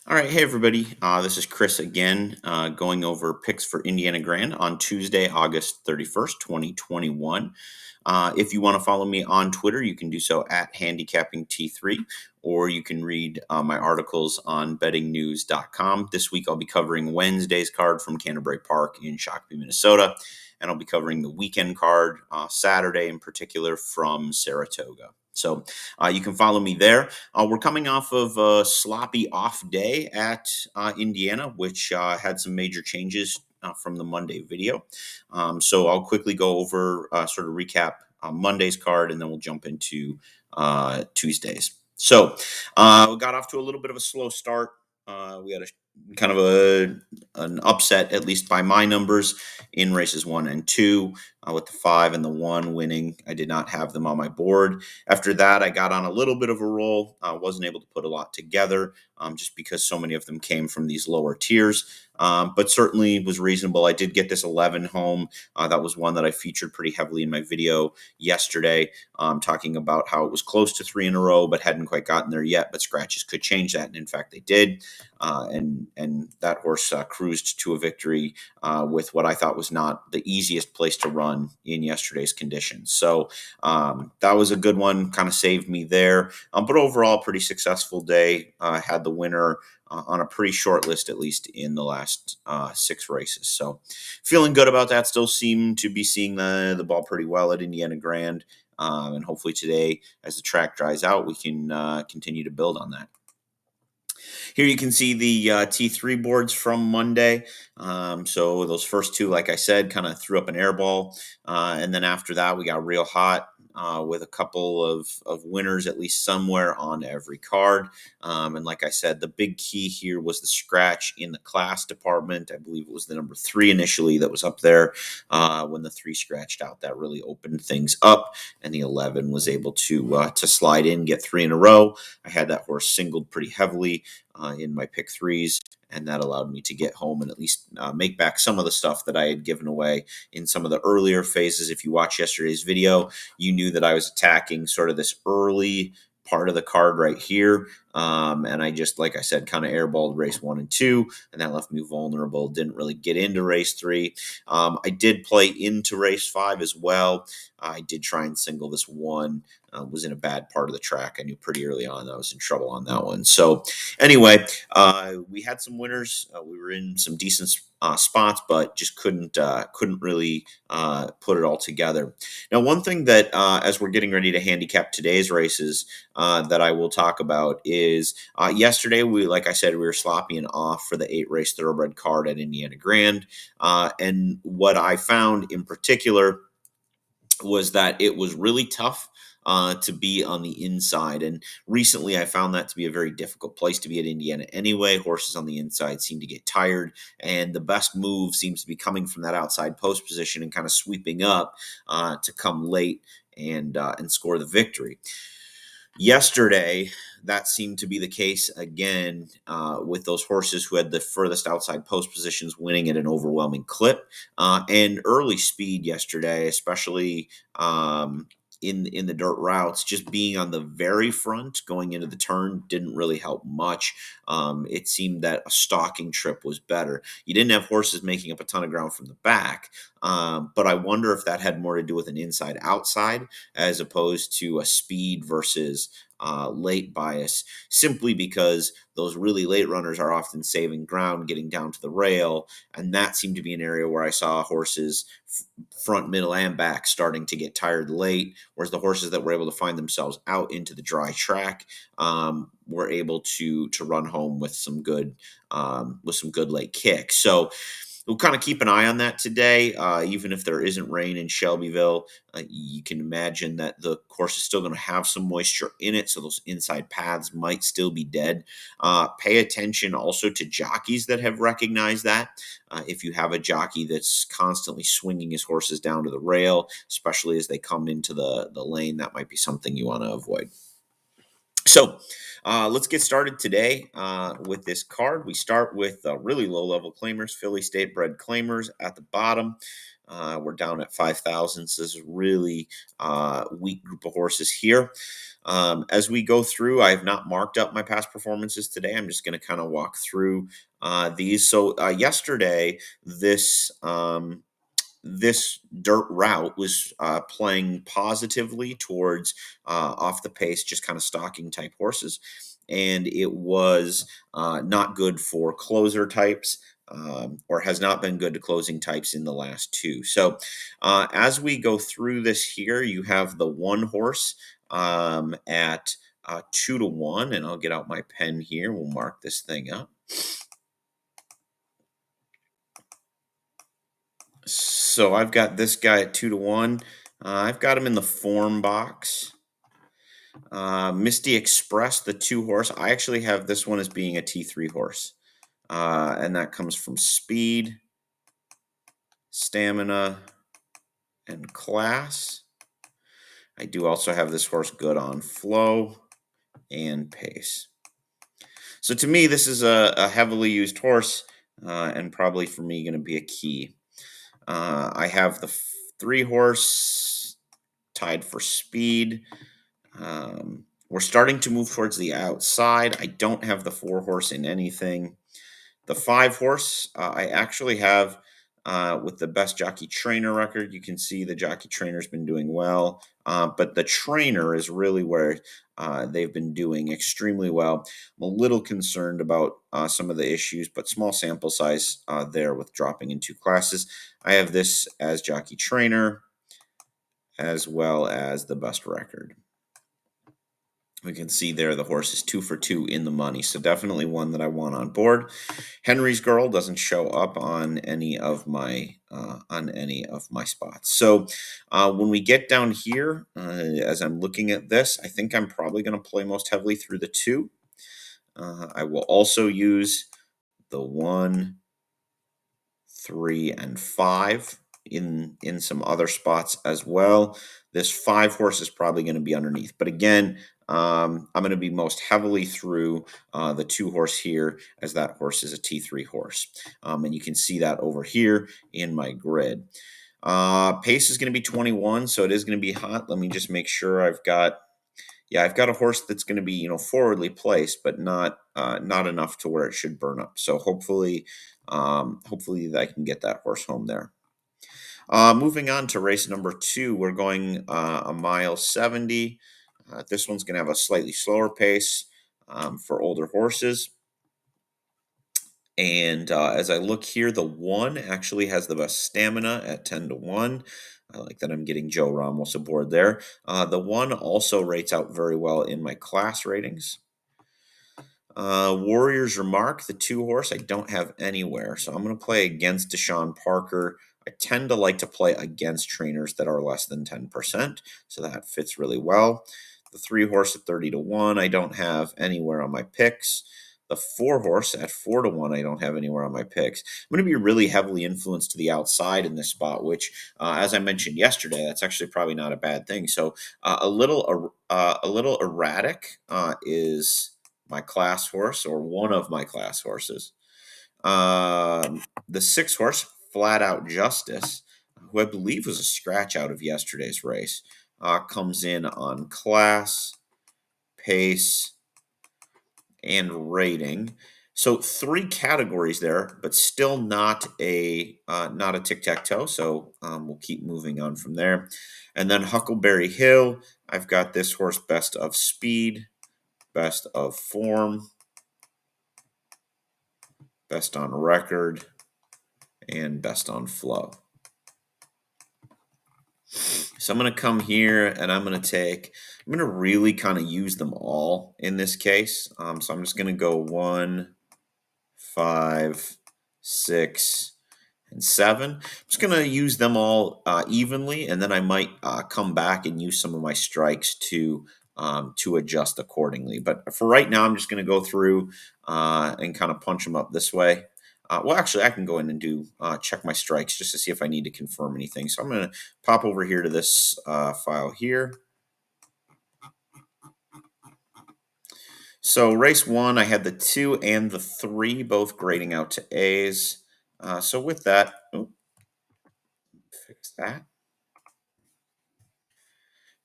All right, hey everybody. This is Chris again, going over picks for Indiana Grand on Tuesday, August 31st, 2021. If you want to follow me on Twitter, you can do so at handicappingT3, or you can read my articles on bettingnews.com. This week I'll be covering Wednesday's card from Canterbury Park in Shakopee, Minnesota, and I'll be covering the weekend card, Saturday in particular, from Saratoga. So you can follow me there. We're coming off of a sloppy off day at Indiana, which had some major changes from the Monday video. So I'll quickly go over, sort of recap Monday's card, and then we'll jump into Tuesday's. So we got off to a little bit of a slow start. We had a kind of an upset, at least by my numbers, in races 1 and 2, with the 5 and the 1 winning. I did not have them on my board. After that, I got on a little bit of a roll. Wasn't able to put a lot together, just because so many of them came from these lower tiers, but certainly was reasonable. I did get this 11 home. That was one that I featured pretty heavily in my video yesterday, talking about how it was close to 3 in a row, but hadn't quite gotten there yet. But scratches could change that, and in fact, they did. And that horse cruised to a victory with what I thought was not the easiest place to run in yesterday's conditions. So that was a good one, kind of saved me there. But overall, pretty successful day. Had the winner on a pretty short list, at least in the last 6 races. So feeling good about that. Still seem to be seeing the ball pretty well at Indiana Grand. And hopefully today, as the track dries out, we can continue to build on that. Here you can see the T3 boards from Monday. So those first two, like I said, kind of threw up an air ball. And then after that, we got real hot with a couple of winners, at least somewhere on every card. And like I said, the big key here was the scratch in the class department. I believe it was the number 3 initially that was up there. When the 3 scratched out, that really opened things up. And the 11 was able to slide in, get 3 in a row. I had that horse singled pretty heavily in my pick threes, and that allowed me to get home and at least make back some of the stuff that I had given away in some of the earlier phases. If you watch yesterday's video, you knew that I was attacking sort of this early part of the card right here. And I just, like I said, kind of airballed race 1 and 2, and that left me vulnerable. Didn't really get into race 3. I did play into race 5 as well. I did try and single this one. Was in a bad part of the track. I knew pretty early on that I was in trouble on that one. So anyway, we had some winners. We were in some decent spots, but just couldn't really put it all together. Now, one thing that as we're getting ready to handicap today's races, that I will talk about is yesterday, like I said, we were sloppy and off for the 8-race thoroughbred card at Indiana Grand. And what I found in particular was that it was really tough to be on the inside. And recently I found that to be a very difficult place to be at Indiana anyway. Horses on the inside seem to get tired, and the best move seems to be coming from that outside post position and kind of sweeping up to come late and score the victory. Yesterday, that seemed to be the case again, with those horses who had the furthest outside post positions winning at an overwhelming clip, and early speed yesterday, especially in the dirt routes. Just being on the very front going into the turn didn't really help much. It seemed that a stalking trip was better. You didn't have horses making up a ton of ground from the back, but I wonder if that had more to do with an inside outside as opposed to a speed versus late bias, simply because those really late runners are often saving ground, getting down to the rail. And that seemed to be an area where I saw horses front, middle, and back starting to get tired late, whereas the horses that were able to find themselves out into the dry track were able to run home with some good late kicks. So we'll kind of keep an eye on that today. Even if there isn't rain in Shelbyville, you can imagine that the course is still going to have some moisture in it, so those inside paths might still be dead. Pay attention also to jockeys that have recognized that. If you have a jockey that's constantly swinging his horses down to the rail, especially as they come into the lane, that might be something you want to avoid. So let's get started today with this card. We start with really low-level claimers, Philly State bred claimers at the bottom. We're down at 5,000. So this is really weak group of horses here. As we go through, I have not marked up my past performances today. I'm just going to kind of walk through these. So yesterday, this dirt route was playing positively towards off the pace, just kind of stalking type horses. And it was not good for closer types. Or has not been good to closing types in the last two. So, as we go through this here, you have the one horse at 2 to 1, and I'll get out my pen here. We'll mark this thing up. So I've got this guy at 2 to 1. I've got him in the form box. Misty Express, the 2 horse. I actually have this one as being a T3 horse. And that comes from speed, stamina, and class. I do also have this horse good on flow and pace. So to me, this is a heavily used horse, and probably for me going to be a key. I have the 3 horse tied for speed. We're starting to move towards the outside. I don't have the 4 horse in anything. The 5 horse, I actually have with the best jockey trainer record. You can see the jockey trainer's been doing well, but the trainer is really where they've been doing extremely well. I'm a little concerned about some of the issues, but small sample size there with dropping in 2 classes. I have this as jockey trainer as well as the best record. We can see there the horse is 2 for 2 in the money, so definitely one that I want on board. Henry's Girl doesn't show up on any of my spots. So when we get down here, as I'm looking at this, I think I'm probably going to play most heavily through the 2. I will also use the 1, 3, and 5 in some other spots as well. This 5 horse is probably going to be underneath, but again, I'm going to be most heavily through the 2 horse here, as that horse is a T3 horse. And you can see that over here in my grid. Pace is going to be 21, so it is going to be hot. Let me just make sure I've got a horse that's going to be, forwardly placed, but not enough to where it should burn up. So hopefully I can get that horse home there. Moving on to race number 2, we're going a mile 70. This one's going to have a slightly slower pace for older horses. And as I look here, the 1 actually has the best stamina at 10 to 1. I like that I'm getting Joe Ramos aboard there. The 1 also rates out very well in my class ratings. Warrior's Remark, the 2 horse, I don't have anywhere. So I'm going to play against Deshaun Parker. I tend to like to play against trainers that are less than 10%. So that fits really well. The 3 horse at 30 to 1, I don't have anywhere on my picks. The 4 horse at 4 to 1, I don't have anywhere on my picks. I'm going to be really heavily influenced to the outside in this spot, which, as I mentioned yesterday, that's actually probably not a bad thing. So a little erratic is my class horse, or one of my class horses. The 6 horse, Flat Out Justice, who I believe was a scratch out of yesterday's race, comes in on class, pace, and rating. So 3 categories there, but still not a tic-tac-toe. So we'll keep moving on from there. And then Huckleberry Hill, I've got this horse best of speed, best of form, best on record, and best on flow. So I'm going to come here and I'm going to really kind of use them all in this case. So I'm just going to go 1, 5, 6, and 7. I'm just going to use them all evenly, and then I might come back and use some of my strikes to adjust accordingly. But for right now, I'm just going to go through and kind of punch them up this way. Well, actually, I can go in and do check my strikes just to see if I need to confirm anything. So I'm going to pop over here to this file here. So race 1, I had the 2 and the 3 both grading out to A's. So with that, that.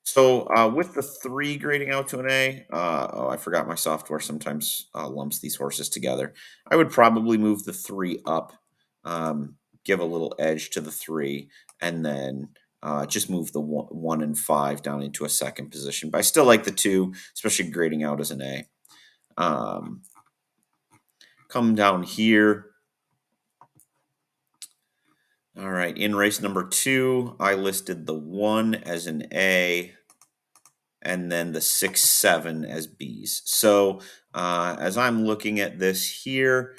So with the three grading out to an A, oh, I forgot my software sometimes lumps these horses together. I would probably move the three up, um, give a little edge to the three, and then just move the one and five down into a second position. But I still like the two, especially grading out as an A. Um, come down here. All right, in race number 2, I listed the 1 as an A and then the 6, 7 as Bs. So as I'm looking at this here,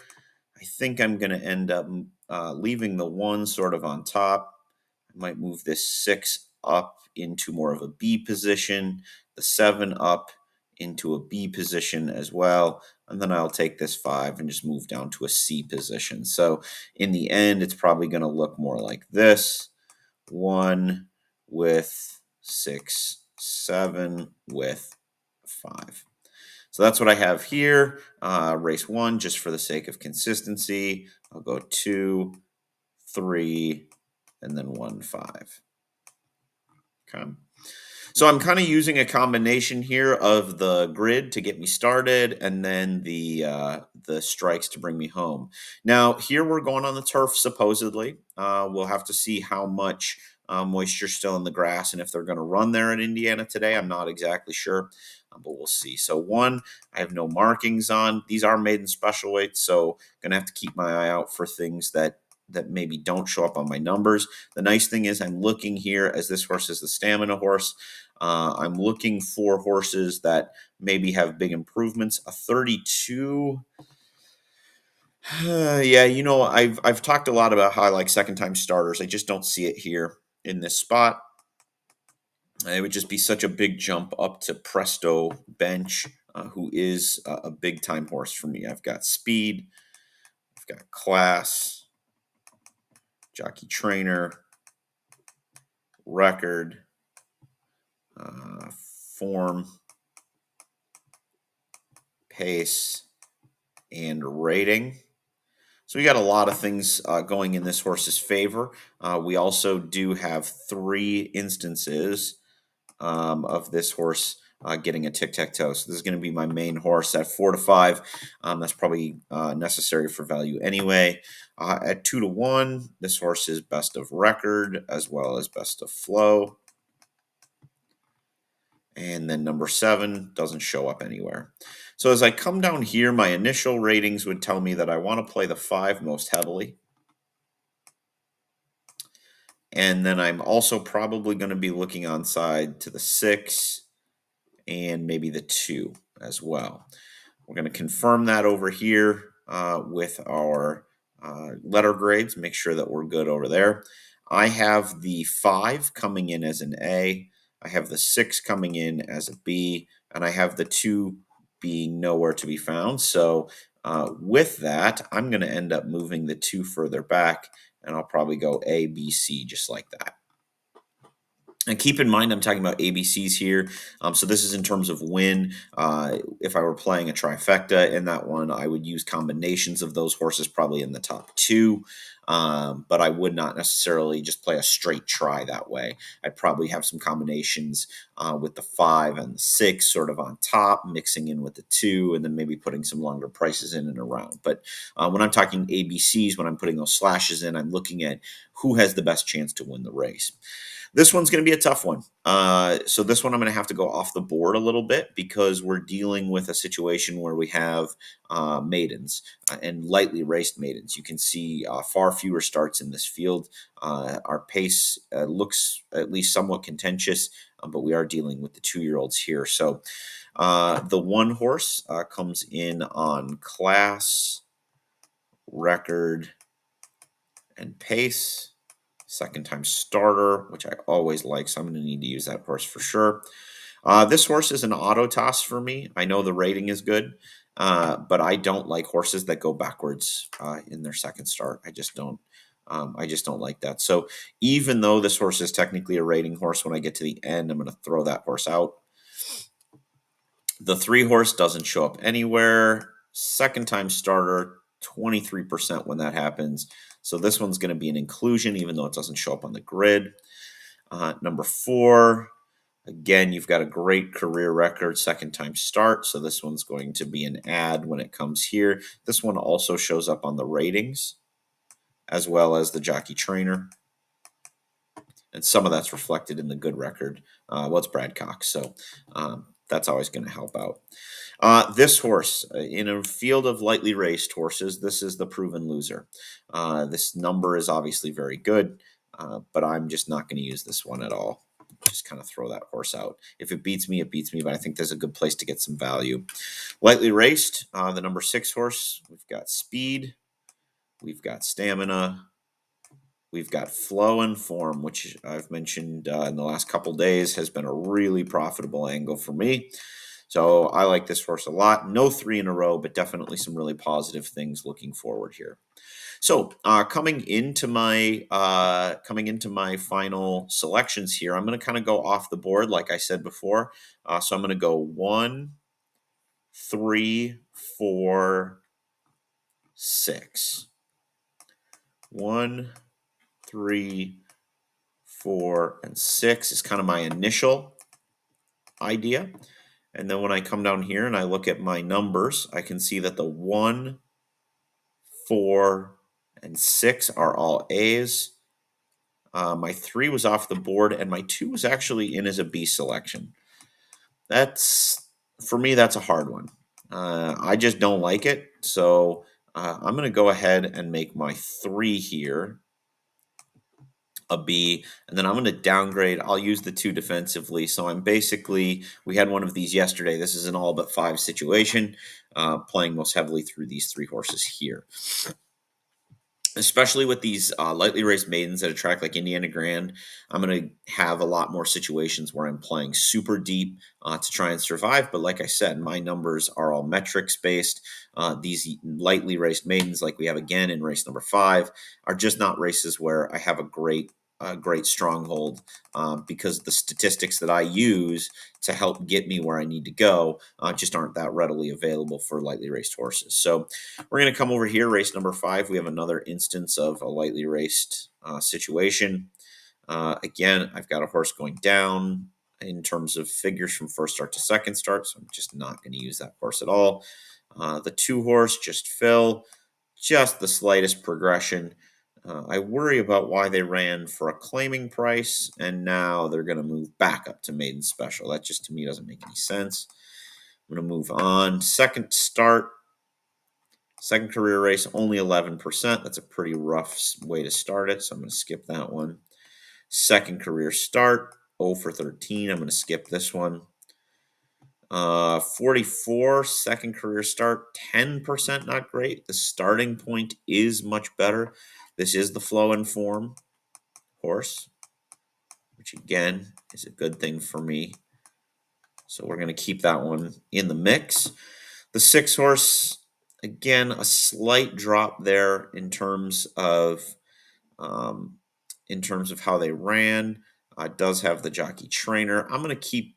I think I'm going to end up leaving the 1 sort of on top. I might move this 6 up into more of a B position, the 7 up into a B position as well, and then I'll take this 5 and just move down to a C position. So in the end, it's probably going to look more like this. 1 with 6, 7 with 5. So that's what I have here. Race 1, just for the sake of consistency, I'll go 2, 3, and then 1, 5. Okay. So I'm kind of using a combination here of the grid to get me started, and then the strikes to bring me home. Now here we're going on the turf supposedly. We'll have to see how much moisture still in the grass, and if they're going to run there in Indiana today. I'm not exactly sure, but we'll see. So one, I have no markings on. These are maiden special weights, so going to have to keep my eye out for things that maybe don't show up on my numbers. The nice thing is I'm looking here, as this horse is the stamina horse. I'm looking for horses that maybe have big improvements. A 32. Yeah, I've talked a lot about how I like second time starters. I just don't see it here in this spot. It would just be such a big jump up to Presto Bench, who is a big time horse for me. I've got speed, I've got class, jockey trainer, record, form, pace, and rating. So we got a lot of things going in this horse's favor. We also do have 3 instances of this horse getting a tic-tac-toe. So this is going to be my main horse at 4 to 5. That's probably necessary for value anyway. At 2 to 1, this horse is best of record as well as best of flow. And then number 7 doesn't show up anywhere. So as I come down here, my initial ratings would tell me that I want to play the 5 most heavily. And then I'm also probably going to be looking on side to the 6 and maybe the 2 as well. We're going to confirm that over here with our letter grades, make sure that we're good over there. I have the 5 coming in as an A. I have the 6 coming in as a B, and I have the 2 being nowhere to be found. So with that, I'm going to end up moving the 2 further back, and I'll probably go A, B, C, just like that. And keep in mind, I'm talking about ABCs here. So this is in terms of win. If I were playing a trifecta in that one, I would use combinations of those horses probably in the top 2. But I would not necessarily just play a straight try that way. I'd probably have some combinations with the 5 and the 6 sort of on top, mixing in with the 2, and then maybe putting some longer prices in and around. But when I'm talking ABCs, when I'm putting those slashes in, I'm looking at who has the best chance to win the race. This one's going to be a tough one. So this one I'm going to have to go off the board a little bit because we're dealing with a situation where we have maidens and lightly raced maidens. You can see far fewer starts in this field. Our pace looks at least somewhat contentious, but we are dealing with the 2-year-olds here. So the 1 horse comes in on class, record, and pace. Second time starter, which I always like, so I'm going to need to use that horse for sure. This horse is an auto toss for me. I know the rating is good, but I don't like horses that go backwards in their second start. I just don't. I just don't like that. So even though this horse is technically a rating horse, when I get to the end, I'm going to throw that horse out. The 3 horse doesn't show up anywhere. Second time starter 23% when that happens. So this one's going to be an inclusion, even though it doesn't show up on the grid. Number 4, again, you've got a great career record, second time start. So this one's going to be an add when it comes here. This one also shows up on the ratings as well as the jockey trainer. And some of that's reflected in the good record. It's Brad Cox. So that's always going to help out. This horse, in a field of lightly raced horses, this is the proven loser. This number is obviously very good, but I'm just not going to use this one at all. Just kind of throw that horse out. If it beats me, it beats me, but I think there's a good place to get some value. Lightly raced, the number 6 horse, we've got speed, we've got stamina, we've got flow and form, which I've mentioned in the last couple days has been a really profitable angle for me. So I like this horse a lot. No 3 in a row, but definitely some really positive things looking forward here. So coming into my final selections here, I'm going to kind of go off the board, like I said before. So I'm going to go 1, 3, 4, 6. 1, 3, 4, and 6 is kind of my initial idea. And then when I come down here and I look at my numbers, I can see that the 1, 4, and 6 are all A's. My 3 was off the board, and my 2 was actually in as a B selection. For me, that's a hard one. I just don't like it. So I'm going to go ahead and make my 3 here a B, and then I'm going to downgrade. I'll use the 2 defensively. So we had one of these yesterday. This is an all but 5 situation, playing most heavily through these 3 horses here. Especially with these lightly raced maidens at a track like Indiana Grand, I'm going to have a lot more situations where I'm playing super deep to try and survive. But like I said, my numbers are all metrics based. These lightly raced maidens, like we have again in race number 5, are just not races where I have a great stronghold, because the statistics that I use to help get me where I need to go just aren't that readily available for lightly raced horses. So we're going to come over here, race number 5. We have another instance of a lightly raced situation. Again, I've got a horse going down in terms of figures from first start to second start, so I'm just not going to use that horse at all. The 2 horse, just Phil, just the slightest progression. I worry about why they ran for a claiming price, and now they're going to move back up to maiden special. That just, to me, doesn't make any sense. I'm going to move on. Second start, second career race, only 11%. That's a pretty rough way to start it, so I'm going to skip that one. Second career start, 0 for 13. I'm going to skip this one. 44, second career start, 10%, not great. The starting point is much better. This is the flow and form horse, which again is a good thing for me. So we're going to keep that one in the mix. The 6 horse, again, a slight drop there in terms of how they ran. It does have the jockey trainer. I'm going to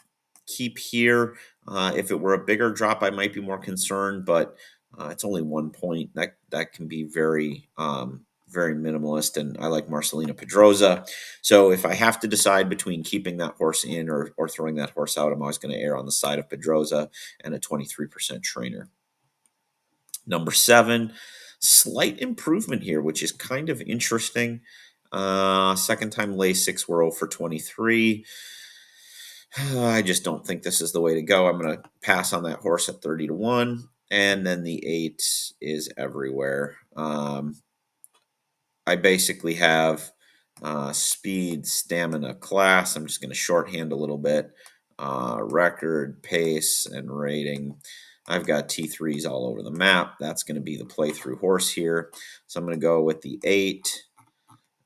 keep here. If it were a bigger drop, I might be more concerned, but it's only 1 point. That can be very very minimalist, and I like Marcelina Pedrosa. So if I have to decide between keeping that horse in or throwing that horse out, I'm always going to err on the side of Pedrosa and a 23% trainer. Number 7, slight improvement here, which is kind of interesting. Second time Lasix, we're 0 for 23. I just don't think this is the way to go. I'm going to pass on that horse at 30-1. And then the 8 is everywhere. I basically have speed, stamina, class. I'm just going to shorthand a little bit. Record, pace, and rating. I've got T3s all over the map. That's going to be the playthrough horse here. So I'm going to go with the 8.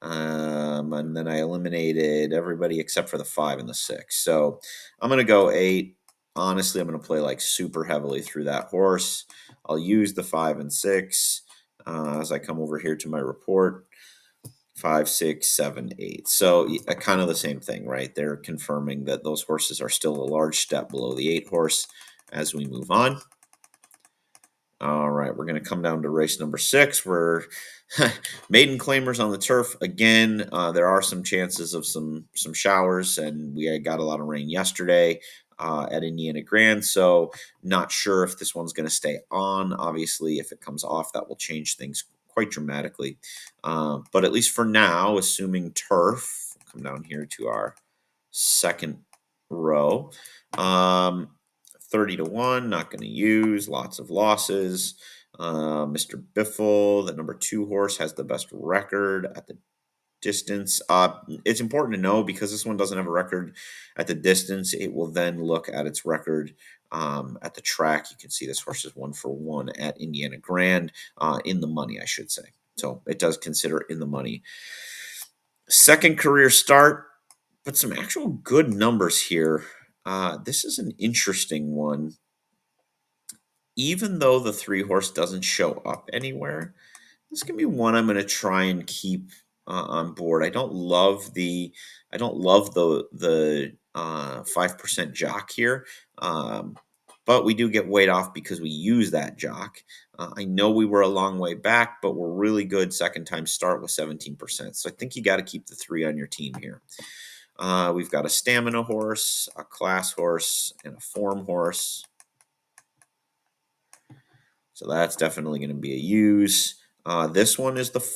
And then I eliminated everybody except for the 5 and the 6. So I'm going to go 8. Honestly, I'm going to play like super heavily through that horse. I'll use the 5 and 6 as I come over here to my report. 5, 6, 7, 8. So kind of the same thing, right? They're confirming that those horses are still a large step below the 8 horse as we move on. All right. right, we're going to come down to race number 6. We're maiden claimers on the turf again. There are some chances of some showers, and we got a lot of rain yesterday at Indiana Grand, so not sure if this one's going to stay on. Obviously, if it comes off, that will change things quite dramatically. But at least for now, assuming turf, come down here to our second row. 30 to 1, not going to use, lots of losses. Mr. Biffle, the number 2 horse, has the best record at the distance. It's important to know because this one doesn't have a record at the distance. It will then look at its record at the track. You can see this horse is 1-for-1 at Indiana Grand, in the money, I should say. So it does consider in the money. Second career start, but some actual good numbers here. This is an interesting one. Even though the 3 horse doesn't show up anywhere, this can be one I'm going to try and keep on board. I don't love the 5% jock here, but we do get weight off because we use that jock. I know we were a long way back, but we're really good second time start with 17%. So I think you got to keep the 3 on your team here. We've got a stamina horse, a class horse, and a form horse. So that's definitely going to be a use. This one is the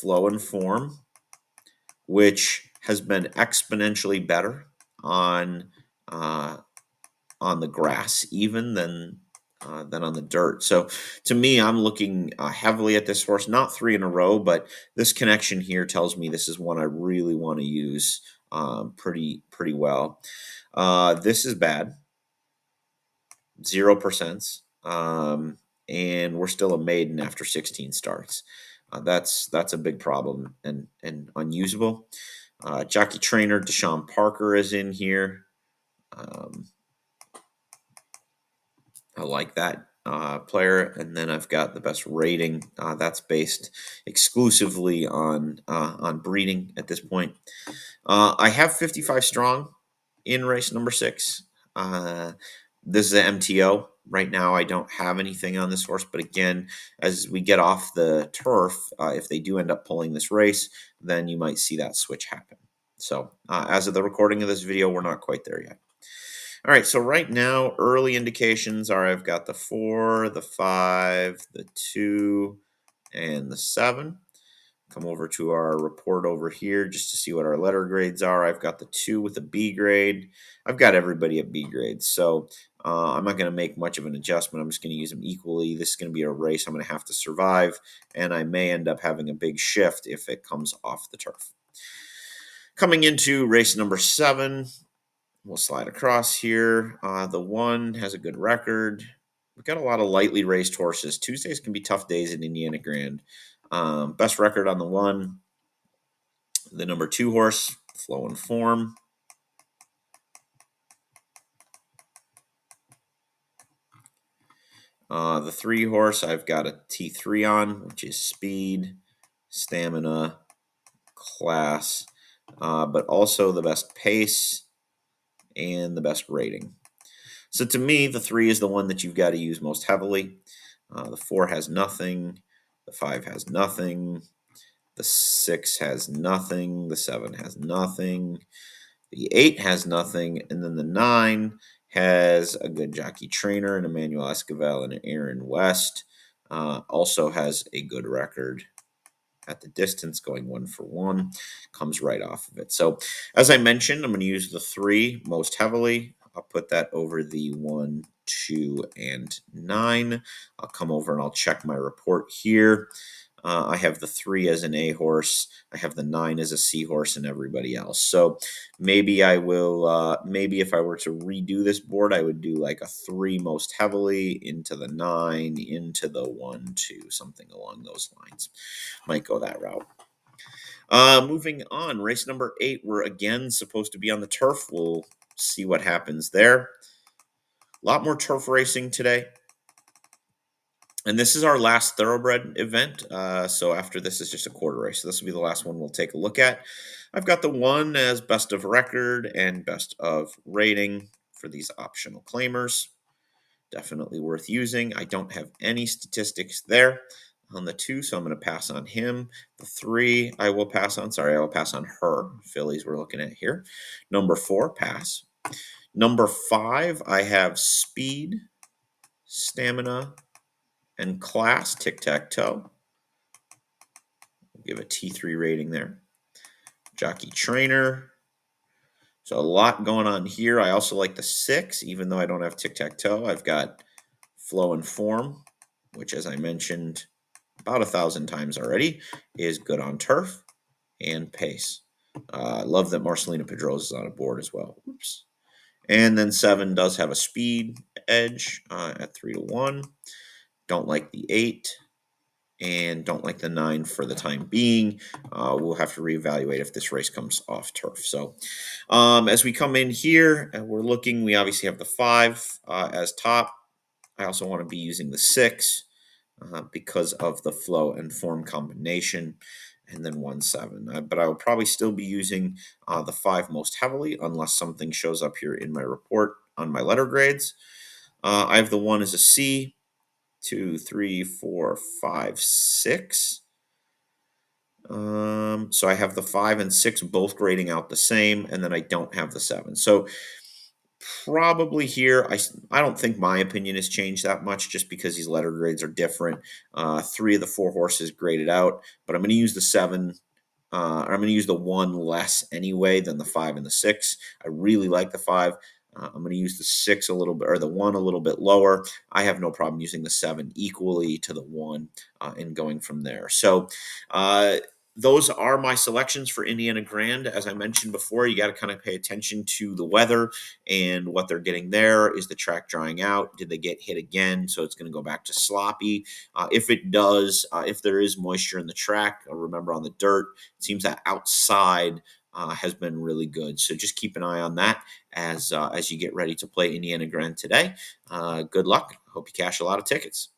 Flow and Form, which has been exponentially better on the grass even than on the dirt. So to me, I'm looking heavily at this horse. Not 3 in a row, but this connection here tells me this is one I really want to use pretty well. This is bad, 0%. And we're still a maiden after 16 starts. That's a big problem and unusable. Jockey trainer Deshaun Parker is in here. I like that player, and then I've got the best rating. That's based exclusively on breeding at this point. I have 55 strong in race number 6. This is an MTO. Right now, I don't have anything on this horse, but again, as we get off the turf, if they do end up pulling this race, then you might see that switch happen. So as of the recording of this video, we're not quite there yet. All right, so right now, early indications are I've got the 4, the 5, the 2, and the 7. Come over to our report over here just to see what our letter grades are. I've got the 2 with a B grade. I've got everybody at B grades, so I'm not going to make much of an adjustment. I'm just going to use them equally. This is going to be a race I'm going to have to survive, and I may end up having a big shift if it comes off the turf. Coming into race number 7, we'll slide across here. The 1 has a good record. We've got a lot of lightly raced horses. Tuesdays can be tough days at Indiana Grand. Best record on the 1, the number 2 horse, Flow and Form. The 3 horse, I've got a T3 on, which is speed, stamina, class, but also the best pace and the best rating. So to me, the 3 is the one that you've got to use most heavily. The 4 has nothing. The 5 has nothing. The 6 has nothing. The 7 has nothing. The 8 has nothing. And then the 9 has a good jockey trainer and Emmanuel Esquivel and Aaron West. Also has a good record at the distance, going 1-for-1. Comes right off of it. So as I mentioned, I'm going to use the 3 most heavily. I'll put that over the 1, 2, and 9. I'll come over and I'll check my report here. I have the 3 as an A horse. I have the 9 as a C horse, and everybody else. So maybe I will. Maybe if I were to redo this board, I would do like a 3 most heavily into the 9 into the 1, 2, something along those lines. Might go that route. Moving on, race number 8. We're again supposed to be on the turf. We'll see what happens there. A lot more turf racing today. And this is our last thoroughbred event. So after this is just a quarter race. So this will be the last one we'll take a look at. I've got the 1 as best of record and best of rating for these optional claimers. Definitely worth using. I don't have any statistics there on the 2, so I'm going to pass on him. The 3, I will pass on. Sorry, I will pass on her. Phillies we're looking at here. Number 4, pass. Number 5, I have speed, stamina, and class, tic-tac-toe. Give a T3 rating there. Jockey trainer. So a lot going on here. I also like the 6, even though I don't have tic-tac-toe. I've got flow and form, which, as I mentioned about 1,000 times already, is good on turf, and pace. I love that Marcelino Pedrosa is on a board as well. Oops. And then 7 does have a speed edge at 3-1. Don't like the 8 and don't like the 9 for the time being. We'll have to reevaluate if this race comes off turf. So as we come in here and we're looking, we obviously have the 5 as top. I also want to be using the 6 because of the flow and form combination, and then 1-7. But I will probably still be using the 5 most heavily unless something shows up here in my report on my letter grades. I have the 1 as a C, 2, 3, 4, 5, 6. So I have the 5 and 6 both grading out the same, and then I don't have the 7. So probably here, I don't think my opinion has changed that much just because these letter grades are different. 3 of the 4 horses graded out, but I'm going to use the 7. I'm going to use the 1 less anyway than the 5 and the 6. I really like the 5. I'm going to use the 6 a little bit, or the 1 a little bit lower. I have no problem using the 7 equally to the 1 and going from there. So those are my selections for Indiana Grand. As I mentioned before, you got to kind of pay attention to the weather and what they're getting there. Is the track drying out? Did they get hit again? So it's going to go back to sloppy. If it does, if there is moisture in the track, remember on the dirt, it seems that outside has been really good. So just keep an eye on that as you get ready to play Indiana Grand today. Good luck. Hope you cash a lot of tickets.